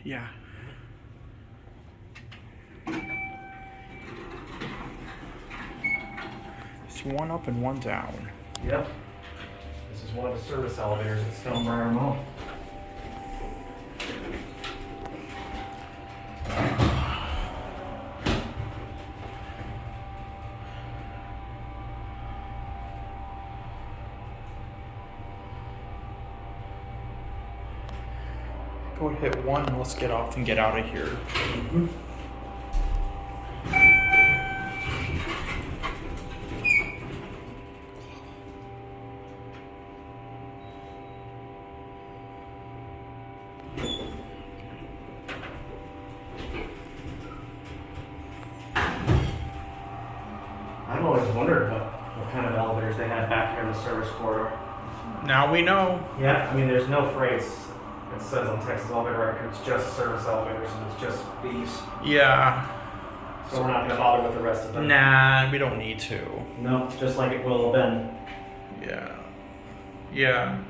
Yeah. It's one up and one down. Yep. This is one of the service elevators at Stonebriar Mall. Go hit one and let's get off and get out of here. Mm-hmm. I've always wondered what kind of elevators they had back here in the service corridor. Now we know. Yeah, I mean, there's no phrase. It says on Texas Elevator Records just service elevators, and it's just these. Yeah. So we're not going to bother with the rest of them. Nah, we don't need to. No, just like it will have been. Yeah. Yeah.